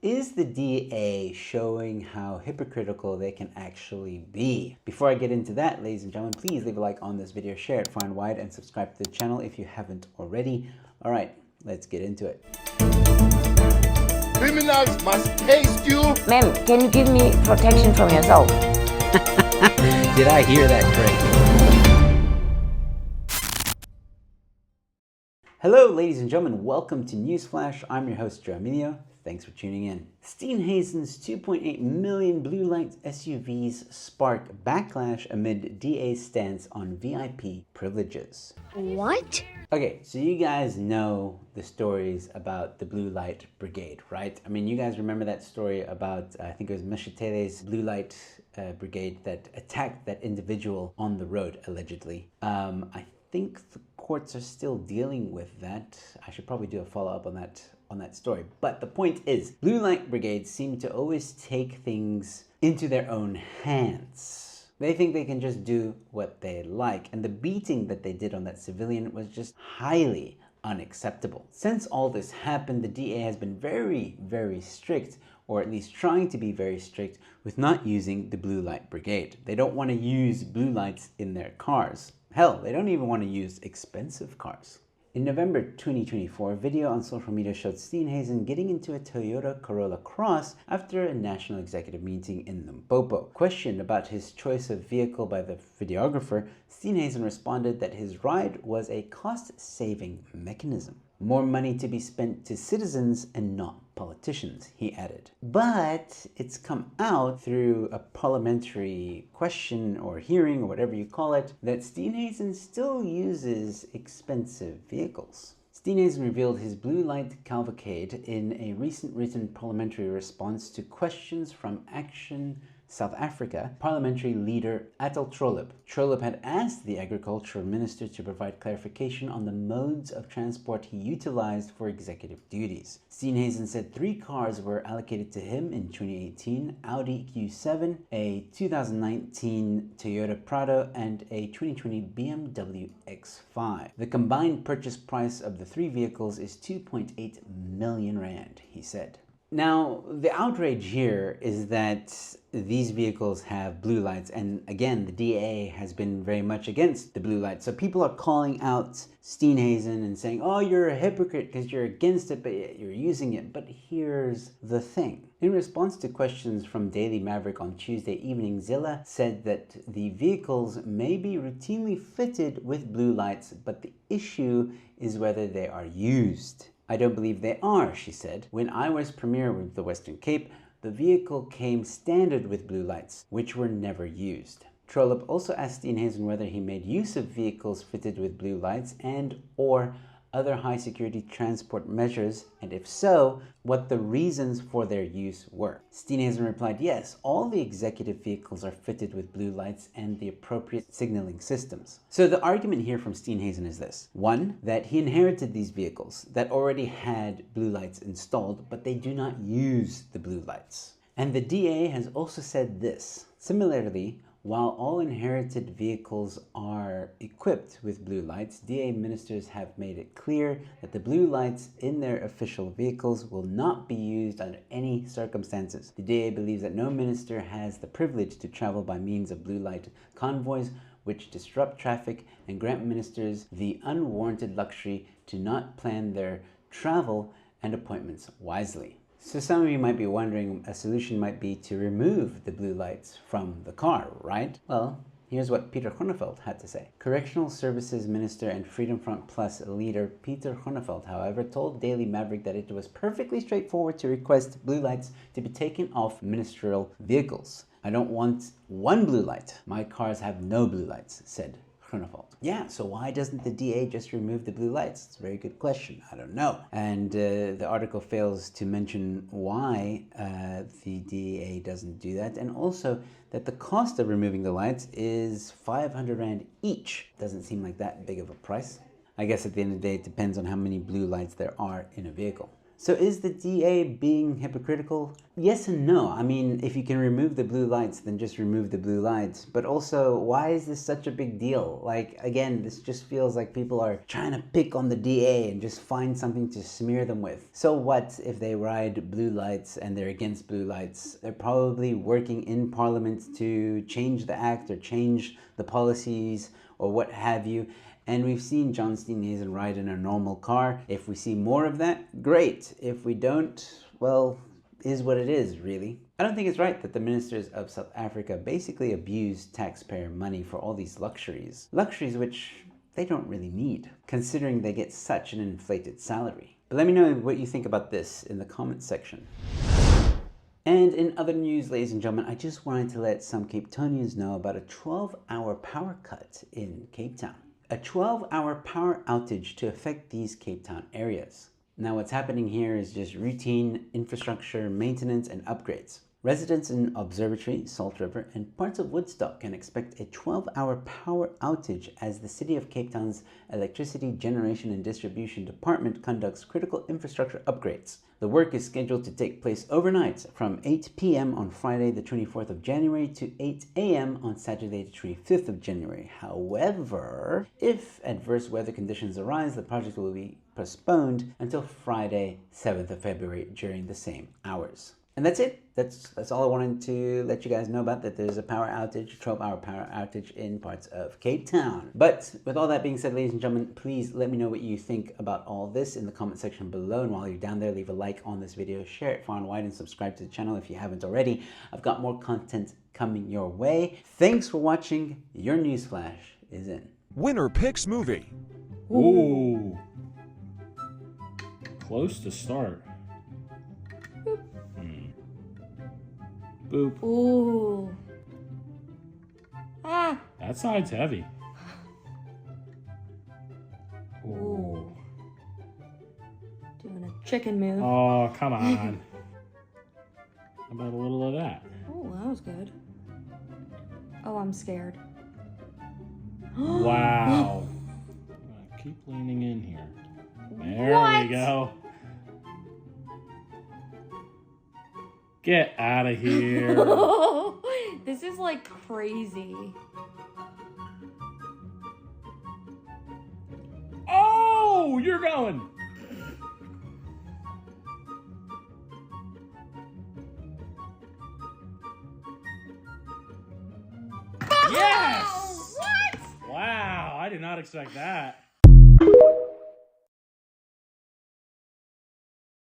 Is the DA showing how hypocritical they can actually be? Before I get into that, ladies and gentlemen, please leave a like on this video, share it far and wide, and subscribe to the channel if you haven't already. All right, let's get into it. Criminals must taste you. Ma'am, can you give me protection from yourself? Did I hear that correctly? Hello, ladies and gentlemen. Welcome to Newsflash. I'm your host, Emilio. Thanks for tuning in. Steenhuisen's 2.8 million blue light SUVs spark backlash amid DA's stance on VIP privileges. What? Okay, so you guys know the stories about the blue light brigade, right? I mean, you guys remember that story about, I think it was Manyathela's blue light brigade that attacked that individual on the road, allegedly. I think the courts are still dealing with that. I should probably do a follow-up on that story. But the point is, blue light brigades seem to always take things into their own hands. They think they can just do what they like, and the beating that they did on that civilian was just highly unacceptable. Since all this happened, the DA has been very, very strict, or at least trying to be very strict, with not using the blue light brigade. They don't want to use blue lights in their cars. Hell, they don't even want to use expensive cars. In November 2024, a video on social media showed Steenhuisen getting into a Toyota Corolla Cross after a national executive meeting in Limpopo. Questioned about his choice of vehicle by the videographer, Steenhuisen responded that his ride was a cost-saving mechanism. More money to be spent to citizens and not politicians, he added. But it's come out through a parliamentary question or hearing or whatever you call it that Steenhuisen still uses expensive vehicles. Steenhuisen revealed his blue light cavalcade in a recent written parliamentary response to questions from Action South Africa parliamentary leader Atal Trollip. Trollip had asked the agricultural minister to provide clarification on the modes of transport he utilized for executive duties. Steenhuisen said 3 cars were allocated to him in 2018, Audi Q7, a 2019 Toyota Prado, and a 2020 BMW X5. The combined purchase price of the 3 vehicles is 2.8 million rand, he said. Now, the outrage here is that these vehicles have blue lights, and again, the DA has been very much against the blue lights. So people are calling out Steenhuisen and saying, oh, you're a hypocrite because you're against it, but you're using it. But here's the thing. In response to questions from Daily Maverick on Tuesday evening, Zille said that the vehicles may be routinely fitted with blue lights, but the issue is whether they are used. I don't believe they are, she said. When I was Premier with the Western Cape, the vehicle came standard with blue lights, which were never used. Trollip also asked Steenhuisen whether he made use of vehicles fitted with blue lights and or other high security transport measures, and if so, what the reasons for their use were. Steenhuisen replied, yes, all the executive vehicles are fitted with blue lights and the appropriate signaling systems. So the argument here from Steenhuisen is this. 1, that he inherited these vehicles that already had blue lights installed, but they do not use the blue lights. And the DA has also said this. Similarly, while all inherited vehicles are equipped with blue lights, DA ministers have made it clear that the blue lights in their official vehicles will not be used under any circumstances. The DA believes that no minister has the privilege to travel by means of blue light convoys, which disrupt traffic and grant ministers the unwarranted luxury to not plan their travel and appointments wisely. So some of you might be wondering, a solution might be to remove the blue lights from the car, right? Well, here's what Pieter Groeneveld had to say. Correctional Services Minister and Freedom Front Plus leader Pieter Groeneveld, however, told Daily Maverick that it was perfectly straightforward to request blue lights to be taken off ministerial vehicles. I don't want one blue light. My cars have no blue lights, said Groeneveld. Yeah, so why doesn't the DA just remove the blue lights? It's a very good question. I don't know. And the article fails to mention why the DA doesn't do that, and also that the cost of removing the lights is 500 Rand each. Doesn't seem like that big of a price. I guess at the end of the day, it depends on how many blue lights there are in a vehicle. So is the DA being hypocritical? Yes and no. I mean, if you can remove the blue lights, then just remove the blue lights. But also, why is this such a big deal? Like, again, this just feels like people are trying to pick on the DA and just find something to smear them with. So what if they ride blue lights and they're against blue lights? They're probably working in Parliament to change the act or change the policies or what have you. And we've seen John Steenhuisen ride in a normal car. If we see more of that, great. If we don't, well, is what it is, really. I don't think it's right that the ministers of South Africa basically abuse taxpayer money for all these luxuries. Luxuries which they don't really need, considering they get such an inflated salary. But let me know what you think about this in the comments section. And in other news, ladies and gentlemen, I just wanted to let some Cape Townians know about a 12-hour power cut in Cape Town. A 12-hour power outage to affect these Cape Town areas. Now what's happening here is just routine infrastructure maintenance and upgrades. Residents in Observatory, Salt River, and parts of Woodstock can expect a 12-hour power outage as the City of Cape Town's Electricity Generation and Distribution Department conducts critical infrastructure upgrades. The work is scheduled to take place overnight from 8 p.m. on Friday the 24th of January to 8 a.m. on Saturday the 25th of January. However, if adverse weather conditions arise, the project will be postponed until Friday 7th of February during the same hours. And that's it. That's all I wanted to let you guys know about, that there's a power outage, 12-hour power outage in parts of Cape Town. But with all that being said, ladies and gentlemen, please let me know what you think about all this in the comment section below. And while you're down there, leave a like on this video, share it far and wide, and subscribe to the channel if you haven't already. I've got more content coming your way. Thanks for watching. Your newsflash is in. Winner picks movie. Ooh. Close to start. Boop. Ooh. Ah. That side's heavy. Ooh. Doing a chicken move. Oh, come on. How about a little of that? Oh, that was good. Oh, I'm scared. Wow. Keep leaning in here. There What? we go. Get out of here. This is like crazy. Oh, you're going. Yes! What? Wow, I did not expect that.